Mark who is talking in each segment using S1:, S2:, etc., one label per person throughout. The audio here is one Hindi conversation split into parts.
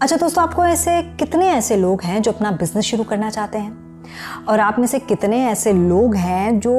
S1: अच्छा दोस्तों, आपको कितने ऐसे लोग हैं जो अपना बिजनेस शुरू करना चाहते हैं, और आप में से कितने ऐसे लोग हैं जो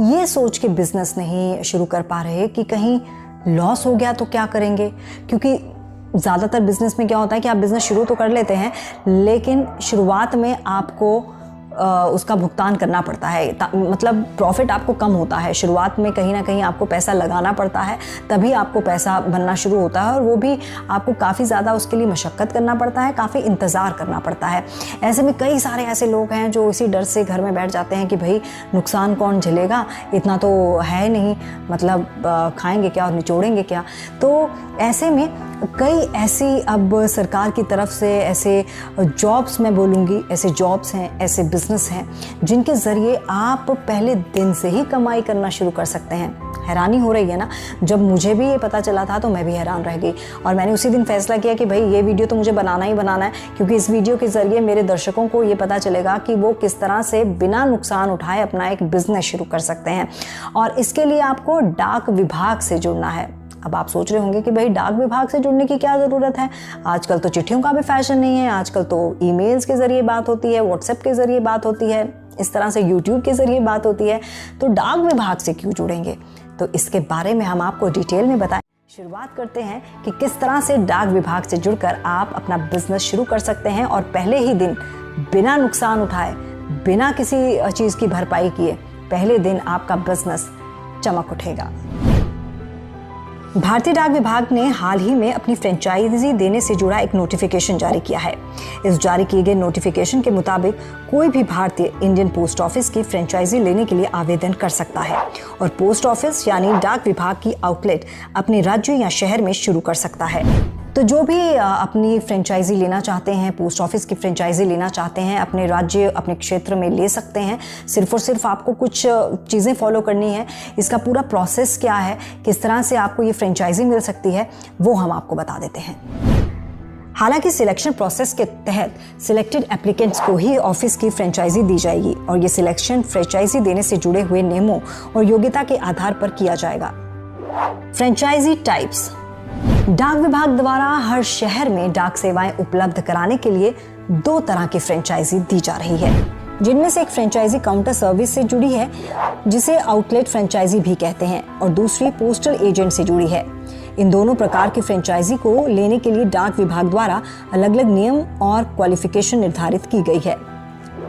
S1: ये सोच के बिजनेस नहीं शुरू कर पा रहे कि कहीं लॉस हो गया तो क्या करेंगे। क्योंकि ज़्यादातर बिजनेस में क्या होता है कि आप बिजनेस शुरू तो कर लेते हैं, लेकिन शुरुआत में आपको उसका भुगतान करना पड़ता है। मतलब प्रॉफिट आपको कम होता है शुरुआत में, कहीं ना कहीं आपको पैसा लगाना पड़ता है, तभी आपको पैसा बनना शुरू होता है, और वो भी आपको काफ़ी ज़्यादा उसके लिए मशक्क़त करना पड़ता है, काफ़ी इंतज़ार करना पड़ता है। ऐसे में कई सारे ऐसे लोग हैं जो इसी डर से घर में बैठ जाते हैं कि भाई नुकसान कौन झेलेगा, इतना तो है नहीं, मतलब खाएंगे क्या और निचोड़ेंगे क्या। तो ऐसे में कई ऐसी अब सरकार की तरफ से ऐसे जॉब्स, मैं बोलूँगी ऐसे जॉब्स हैं, ऐसे बिजनेस हैं जिनके ज़रिए आप पहले दिन से ही कमाई करना शुरू कर सकते हैं। हैरानी हो रही है ना, जब मुझे भी ये पता चला था तो मैं भी हैरान रह गई, और मैंने उसी दिन फैसला किया कि भाई ये वीडियो तो मुझे बनाना ही बनाना है, क्योंकि इस वीडियो के ज़रिए मेरे दर्शकों को ये पता चलेगा कि वो किस तरह से बिना नुकसान उठाए अपना एक बिजनेस शुरू कर सकते हैं। और इसके लिए आपको डाक विभाग से जुड़ना है। अब आप सोच रहे होंगे कि भाई डाक विभाग से जुड़ने की क्या ज़रूरत है, आजकल तो चिट्ठियों का भी फैशन नहीं है, आजकल तो ईमेल्स के ज़रिए बात होती है, व्हाट्सएप के ज़रिए बात होती है, इस तरह से यूट्यूब के ज़रिए बात होती है, तो डाक विभाग से क्यों जुड़ेंगे। तो इसके बारे में हम आपको डिटेल में बताएं। शुरुआत करते हैं कि किस तरह से डाक विभाग से जुड़कर आप अपना बिजनेस शुरू कर सकते हैं, और पहले ही दिन बिना नुकसान उठाए, बिना किसी चीज़ की भरपाई किए, पहले दिन आपका बिजनेस चमक उठेगा। भारतीय डाक विभाग ने हाल ही में अपनी फ्रेंचाइजी देने से जुड़ा एक नोटिफिकेशन जारी किया है। इस जारी किए गए नोटिफिकेशन के मुताबिक कोई भी भारतीय इंडियन पोस्ट ऑफिस की फ्रेंचाइजी लेने के लिए आवेदन कर सकता है, और पोस्ट ऑफिस यानी डाक विभाग की आउटलेट अपने राज्य या शहर में शुरू कर सकता है। तो जो भी अपनी फ्रेंचाइजी लेना चाहते हैं, पोस्ट ऑफिस की फ्रेंचाइजी लेना चाहते हैं, अपने राज्य, अपने क्षेत्र में ले सकते हैं। सिर्फ और सिर्फ आपको कुछ चीज़ें फॉलो करनी है। इसका पूरा प्रोसेस क्या है, किस तरह से आपको ये फ्रेंचाइजी मिल सकती है, वो हम आपको बता देते हैं। हालांकि सिलेक्शन प्रोसेस के तहत सिलेक्टेड एप्लीकेंट्स को ही ऑफिस की फ्रेंचाइजी दी जाएगी, और ये सिलेक्शन फ्रेंचाइजी देने से जुड़े हुए नियमों और योग्यता के आधार पर किया जाएगा। Franchisee types. डाक विभाग द्वारा हर शहर में डाक सेवाएं उपलब्ध कराने के लिए 2 तरह की फ्रेंचाइजी दी जा रही है, जिनमें से एक फ्रेंचाइजी काउंटर सर्विस से जुड़ी है, जिसे आउटलेट फ्रेंचाइजी भी कहते हैं, और दूसरी पोस्टल एजेंट से जुड़ी है। इन दोनों प्रकार की फ्रेंचाइजी को लेने के लिए डाक विभाग द्वारा अलग अलग नियम और क्वालिफिकेशन निर्धारित की गई है।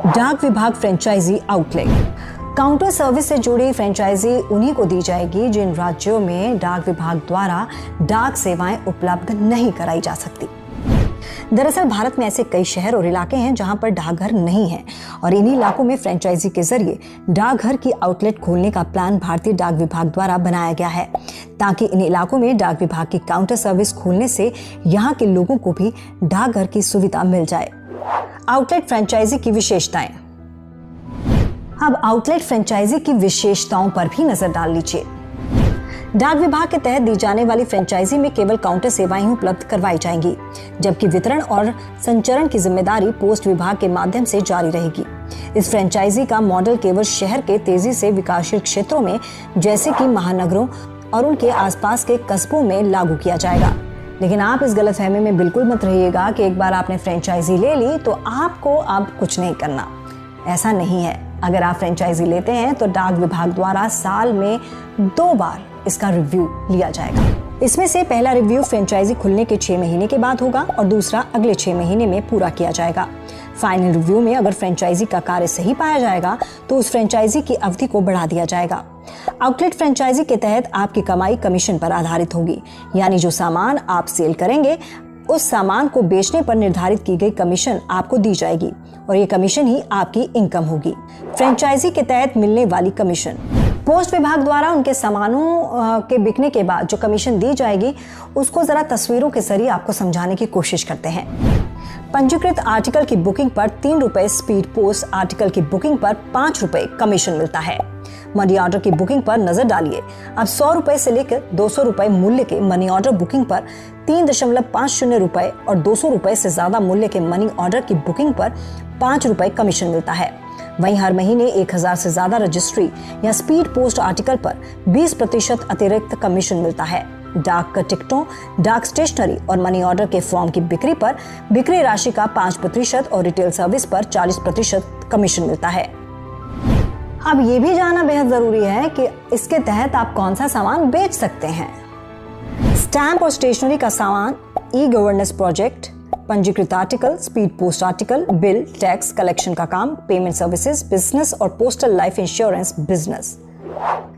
S1: डाक विभाग फ्रेंचाइजी आउटलेट। काउंटर सर्विस से जुड़ी फ्रेंचाइजी उन्हीं को दी जाएगी जिन राज्यों में डाक विभाग द्वारा डाक सेवाएं उपलब्ध नहीं कराई जा सकती। दरअसल भारत में ऐसे कई शहर और इलाके हैं जहां पर डाकघर नहीं है, और इन्हीं इलाकों में फ्रेंचाइजी के जरिए डाकघर की आउटलेट खोलने का प्लान भारतीय डाक विभाग द्वारा बनाया गया है, ताकि इन इलाकों में डाक विभाग की काउंटर सर्विस खोलने से यहाँ के लोगों को भी डाकघर की सुविधा मिल जाए। आउटलेट फ्रेंचाइजी की विशेषताएं। अब आउटलेट फ्रेंचाइजी की विशेषताओं पर भी नजर डाल लीजिए। डाक विभाग के तहत दी जाने वाली फ्रेंचाइजी में केवल काउंटर सेवाएं ही उपलब्ध करवाई जाएंगी, जबकि वितरण और संचरण की जिम्मेदारी पोस्ट विभाग के माध्यम से जारी रहेगी। इस फ्रेंचाइजी का मॉडल केवल शहर के तेजी से विकासशील क्षेत्रों में, जैसे कि महानगरों और उनके आसपास के कस्बों में लागू किया जाएगा। लेकिन आप इस गलतफहमी में बिल्कुल मत रहिएगा कि एक बार आपने फ्रेंचाइजी ले ली तो आपको अब कुछ नहीं करना। ऐसा नहीं है। अगर आप फ्रेंचाइजी लेते हैं तो डाक विभाग द्वारा साल में 2 बार इसका रिव्यू लिया जाएगा। इसमें से पहला रिव्यू फ्रेंचाइजी खुलने के 6 महीने के बाद होगा, और दूसरा अगले 6 महीने में पूरा किया जाएगा। फाइनल रिव्यू में अगर फ्रेंचाइजी का कार्य सही पाया जाएगा तो उस फ्रेंचाइजी की अवधि को बढ़ा दिया जाएगा। आउटलेट फ्रेंचाइजी के तहत आपकी कमाई कमीशन पर आधारित होगी, यानी जो सामान आप सेल करेंगे उस सामान को बेचने पर निर्धारित की गई कमीशन आपको दी जाएगी, और ये कमीशन ही आपकी इनकम होगी। फ्रेंचाइजी के तहत मिलने वाली कमीशन। पोस्ट विभाग द्वारा उनके सामानों के बिकने के बाद जो कमीशन दी जाएगी उसको जरा तस्वीरों के जरिए आपको समझाने की कोशिश करते हैं। पंजीकृत आर्टिकल की बुकिंग पर 3 रुपए, स्पीड पोस्ट आर्टिकल की बुकिंग पर 5 रुपए कमीशन मिलता है। मनी ऑर्डर की बुकिंग पर नजर डालिए। अब 100 रुपए से लेकर 200 रुपए मूल्य के मनी ऑर्डर बुकिंग पर 3.50 रुपए और 200 रुपए से ज्यादा मूल्य के मनी ऑर्डर की बुकिंग पर 5 रुपए कमीशन मिलता है। वहीं हर महीने 1000 से ज्यादा रजिस्ट्री या स्पीड पोस्ट आर्टिकल पर 20% अतिरिक्त कमीशन मिलता है। डाक टिकटों, डाक स्टेशनरी और मनी ऑर्डर के फॉर्म की बिक्री पर बिक्री राशि का 5% और रिटेल सर्विस पर 40% कमीशन मिलता है। अब ये भी जानना बेहद जरूरी है कि इसके तहत आप कौन सा सामान बेच सकते हैं। स्टैंप और स्टेशनरी का सामान, ई गवर्नेंस प्रोजेक्ट, पंजीकृत article, speed post article, bill, tax collection का काम, पेमेंट सर्विसेज बिजनेस और postal life insurance business.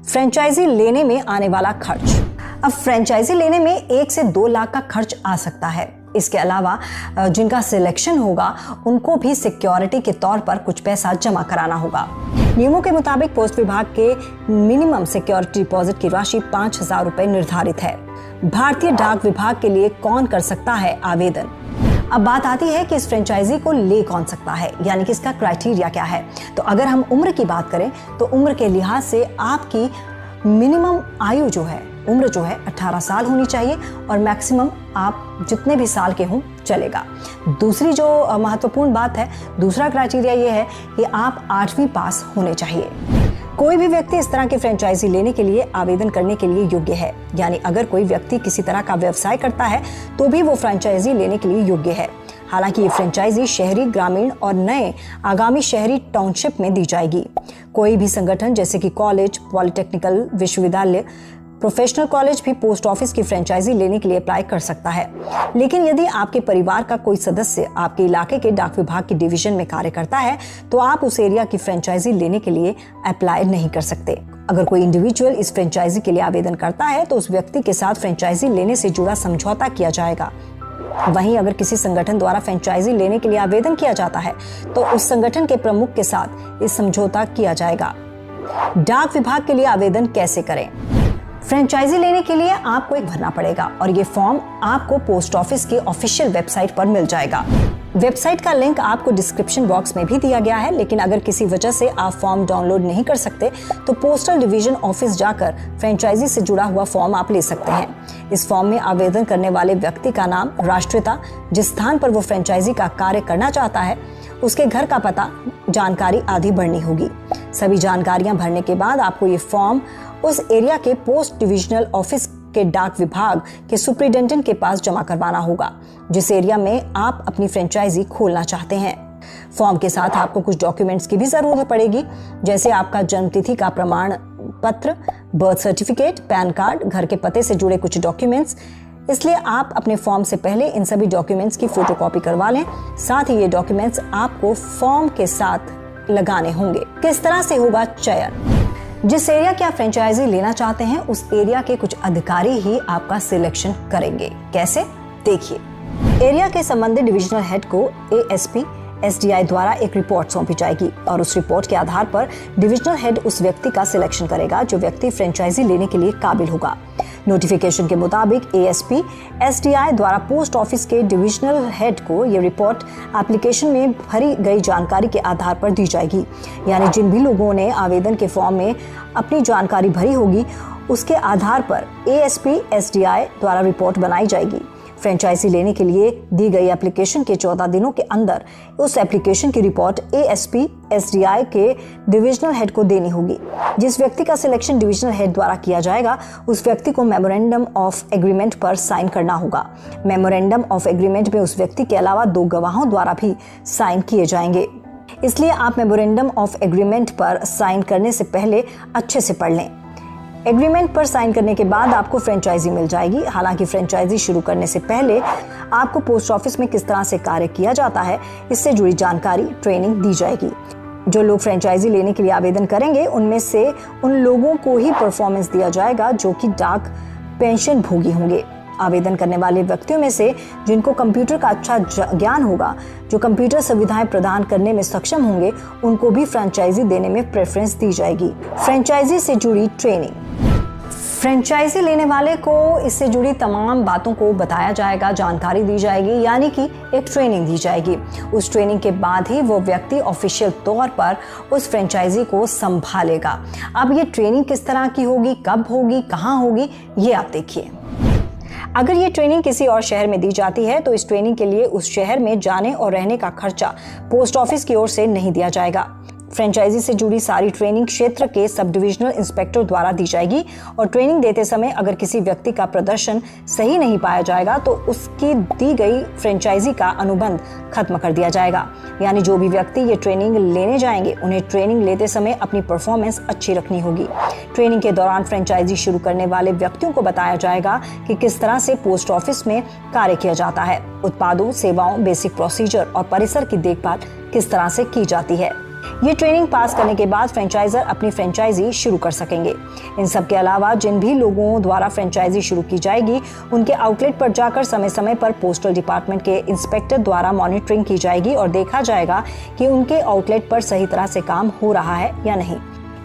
S1: Franchisee लेने में आने वाला खर्च। अब फ्रेंचाइजी लेने में 1 से 2 लाख का खर्च आ सकता है। इसके अलावा जिनका सिलेक्शन होगा उनको भी सिक्योरिटी के तौर पर कुछ पैसा जमा कराना होगा। नियमों के मुताबिक पोस्ट विभाग के मिनिमम सिक्योरिटी डिपॉजिट की राशि 5,000 रुपए निर्धारित है। भारतीय डाक विभाग के लिए कौन कर सकता है आवेदन? अब बात आती है कि इस फ्रेंचाइजी को ले कौन सकता है, यानी कि इसका क्राइटेरिया क्या है। तो अगर हम उम्र की बात करें तो उम्र के लिहाज से आपकी मिनिमम आयु उम्र 18 साल होनी चाहिए और मैक्सिमम आप जितने भी साल के हों चलेगा। दूसरी जो महत्वपूर्ण बात है, दूसरा क्राइटेरिया ये है कि आप 8वीं पास होने चाहिए। कोई भी व्यक्ति इस तरह की फ्रेंचाइजी लेने के लिए आवेदन करने के लिए योग्य है, यानी अगर कोई व्यक्ति किसी तरह का व्यवसाय करता है तो भी वो फ्रेंचाइजी लेने के लिए योग्य है। हालांकि ये फ्रेंचाइजी शहरी, ग्रामीण और नए आगामी शहरी टाउनशिप में दी जाएगी। कोई भी संगठन जैसे कि कॉलेज, पॉलिटेक्निकल, विश्वविद्यालय, प्रोफेशनल कॉलेज भी पोस्ट ऑफिस की फ्रेंचाइजी लेने के लिए अप्लाई कर सकता है। लेकिन यदि आपके परिवार का कोई सदस्य आपके इलाके के डाक विभाग की डिवीजन में कार्य करता है तो आप उस एरिया की फ्रेंचाइजी लेने के लिए अप्लाई नहीं कर सकते। अगर कोई इंडिविजुअल इस फ्रेंचाइजी के लिए आवेदन करता है तो उस व्यक्ति के साथ फ्रेंचाइजी लेने से जुड़ा समझौता किया जाएगा। वहीं अगर किसी संगठन द्वारा फ्रेंचाइजी लेने के लिए आवेदन किया जाता है तो उस संगठन के प्रमुख के साथ इस समझौता किया जाएगा। डाक विभाग के लिए आवेदन कैसे करें? फ्रेंचाइजी लेने के लिए आपको एक भरना पड़ेगा और ये फॉर्म आपको पोस्ट ऑफिस की ऑफिशियल वेबसाइट पर मिल जाएगा। वेबसाइट का लिंक आपको डिस्क्रिप्शन बॉक्स में भी दिया गया है, लेकिन अगर किसी वजह से आप फॉर्म डाउनलोड नहीं कर सकते तो पोस्टल डिवीजन ऑफिस जाकर फ्रेंचाइजी से जुड़ा हुआ फॉर्म आप ले सकते हैं। इस फॉर्म में आवेदन करने वाले व्यक्ति का नाम, राष्ट्रीयता, जिस स्थान पर वो फ्रेंचाइजी का कार्य करना चाहता है, उसके घर का पता, जानकारी आदि भरनी होगी। सभी जानकारियां भरने के बाद आपको ये फॉर्म उस एरिया के पोस्ट डिविजनल ऑफिस के डाक विभाग के सुपरिटेंडेंट के पास जमा करवाना होगा, जिस एरिया में आप अपनी फ्रेंचाइजी खोलना चाहते हैं। फॉर्म के साथ आपको कुछ डॉक्यूमेंट्स की भी जरूरत पड़ेगी, जैसे आपका जन्मतिथि का प्रमाण पत्र, बर्थ सर्टिफिकेट, पैन कार्ड, घर के पते से जुड़े कुछ डॉक्यूमेंट्स। इसलिए आप अपने फॉर्म से पहले इन सभी डॉक्यूमेंट्स की फोटोकॉपी करवा लें। साथ ही ये डॉक्यूमेंट्स आपको फॉर्म के साथ लगाने होंगे। किस तरह से होगा चयन? जिस एरिया की आप फ्रेंचाइजी लेना चाहते हैं उस एरिया के कुछ अधिकारी ही आपका सिलेक्शन करेंगे। कैसे? देखिए, एरिया के संबंधित डिविजनल हेड को ASP SDI द्वारा एक रिपोर्ट सौंपी जाएगी और उस रिपोर्ट के आधार पर डिविजनल हेड उस व्यक्ति का सिलेक्शन करेगा जो व्यक्ति फ्रेंचाइजी लेने के लिए काबिल होगा। नोटिफिकेशन के मुताबिक ASP SDI द्वारा पोस्ट ऑफिस के डिविजनल हेड को यह रिपोर्ट एप्लीकेशन में भरी गई जानकारी के आधार पर दी जाएगी, यानी जिन भी लोगों ने आवेदन के फॉर्म में अपनी जानकारी भरी होगी उसके आधार पर ASP SDI द्वारा रिपोर्ट बनाई जाएगी। फ्रेंचाइजी लेने के लिए दी गई एप्लीकेशन के 14 दिनों के अंदर उस एप्लीकेशन की रिपोर्ट ASP SDI के डिविजनल हेड को देनी होगी। जिस व्यक्ति का सिलेक्शन डिविजनल हेड द्वारा किया जाएगा उस व्यक्ति को मेमोरेंडम ऑफ एग्रीमेंट पर साइन करना होगा। मेमोरेंडम ऑफ एग्रीमेंट में उस व्यक्ति के अलावा 2 गवाहों द्वारा भी साइन किए जाएंगे। इसलिए आप मेमोरेंडम ऑफ एग्रीमेंट पर साइन करने से पहले अच्छे से पढ़ लें। एग्रीमेंट पर साइन करने के बाद आपको फ्रेंचाइजी मिल जाएगी। हालांकि फ्रेंचाइजी शुरू करने से पहले आपको पोस्ट ऑफिस में किस तरह से कार्य किया जाता है इससे जुड़ी जानकारी, ट्रेनिंग दी जाएगी। जो लोग फ्रेंचाइजी लेने के लिए आवेदन करेंगे उनमें से उन लोगों को ही परफॉर्मेंस दिया जाएगा जो कि डाक पेंशन भोगी होंगे। आवेदन करने वाले व्यक्तियों में से जिनको कंप्यूटर का अच्छा ज्ञान होगा, जो कंप्यूटर सुविधाएं प्रदान करने में सक्षम होंगे, उनको भी फ्रेंचाइजी देने में प्रेफरेंस दी जाएगी। फ्रेंचाइजी से जुड़ी ट्रेनिंग। फ्रेंचाइजी लेने वाले को इससे जुड़ी तमाम बातों को बताया जाएगा, जानकारी दी जाएगी, यानी कि एक ट्रेनिंग दी जाएगी। उस ट्रेनिंग के बाद ही वो व्यक्ति ऑफिशियल तौर पर उस फ्रेंचाइजी को संभालेगा। अब ये ट्रेनिंग किस तरह की होगी, कब होगी, कहाँ होगी, ये आप देखिए। अगर ये ट्रेनिंग किसी और शहर में दी जाती है तो इस ट्रेनिंग के लिए उस शहर में जाने और रहने का खर्चा पोस्ट ऑफिस की ओर से नहीं दिया जाएगा। फ्रेंचाइजी से जुड़ी सारी ट्रेनिंग क्षेत्र के सब डिविजनल इंस्पेक्टर द्वारा दी जाएगी और ट्रेनिंग देते समय अगर किसी व्यक्ति का प्रदर्शन सही नहीं पाया जाएगा तो उसकी दी गई फ्रेंचाइजी का अनुबंध खत्म कर दिया जाएगा। यानी जो भी व्यक्ति ये ट्रेनिंग लेने जाएंगे उन्हें ट्रेनिंग लेते समय अपनी परफॉर्मेंस अच्छी रखनी होगी। ट्रेनिंग के दौरान फ्रेंचाइजी शुरू करने वाले व्यक्तियों को बताया जाएगा कि किस तरह से पोस्ट ऑफिस में कार्य किया जाता है, उत्पादों, सेवाओं, बेसिक प्रोसीजर और परिसर की देखभाल किस तरह से की जाती है। ये ट्रेनिंग पास करने के बाद फ्रेंचाइजर अपनी फ्रेंचाइजी शुरू कर सकेंगे। इन सब के अलावा जिन भी लोगों द्वारा फ्रेंचाइजी शुरू की जाएगी उनके आउटलेट पर जाकर समय समय पर पोस्टल डिपार्टमेंट के इंस्पेक्टर द्वारा मॉनिटरिंग की जाएगी और देखा जाएगा कि उनके आउटलेट पर सही तरह से काम हो रहा है या नहीं।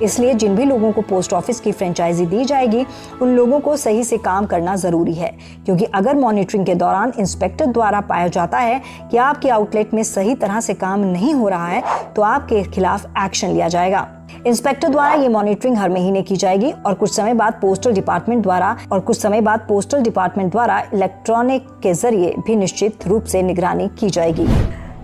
S1: इसलिए जिन भी लोगों को पोस्ट ऑफिस की फ्रेंचाइजी दी जाएगी उन लोगों को सही से काम करना जरूरी है, क्योंकि अगर मॉनिटरिंग के दौरान इंस्पेक्टर द्वारा पाया जाता है कि आपके आउटलेट में सही तरह से काम नहीं हो रहा है तो आपके खिलाफ एक्शन लिया जाएगा। इंस्पेक्टर द्वारा ये मॉनिटरिंग हर महीने की जाएगी और कुछ समय बाद पोस्टल डिपार्टमेंट द्वारा इलेक्ट्रॉनिक के जरिए भी निश्चित रूप से निगरानी की जाएगी।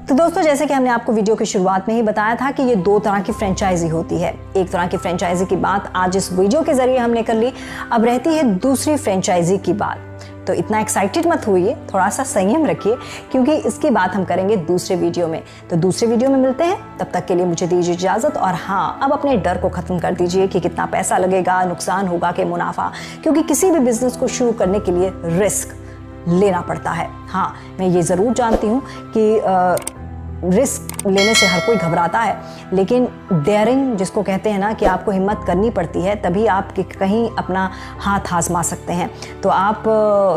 S1: तो दोस्तों, जैसे कि हमने आपको वीडियो की शुरुआत में ही बताया था कि ये दो तरह की फ्रेंचाइजी होती है। एक तरह की फ्रेंचाइजी की बात आज इस वीडियो के जरिए हमने कर ली, अब रहती है दूसरी फ्रेंचाइजी की बात। तो इतना एक्साइटेड मत होइए, थोड़ा सा संयम रखिए, क्योंकि इसकी बात हम करेंगे दूसरे वीडियो में। तो दूसरे वीडियो में मिलते हैं, तब तक के लिए मुझे दीजिए इजाजत। और हाँ, अब अपने डर को खत्म कर दीजिए कि कितना पैसा लगेगा, नुकसान होगा कि मुनाफा, क्योंकि किसी भी बिजनेस को शुरू करने के लिए रिस्क लेना पड़ता है। हाँ, मैं ये जरूर जानती हूँ कि रिस्क लेने से हर कोई घबराता है, लेकिन डेयरिंग जिसको कहते हैं ना, कि आपको हिम्मत करनी पड़ती है, तभी आप कहीं अपना हाथ आजमा सकते हैं। तो आप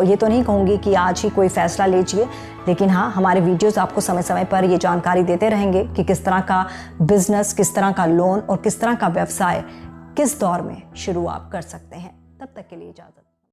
S1: ये तो नहीं कहूँगी कि आज ही कोई फैसला लीजिए, लेकिन हाँ, हमारे वीडियोस आपको समय समय पर ये जानकारी देते रहेंगे कि किस तरह का बिजनेस, किस तरह का लोन और किस तरह का व्यवसाय किस दौर में शुरू आप कर सकते हैं। तब तक के लिए इजाज़त।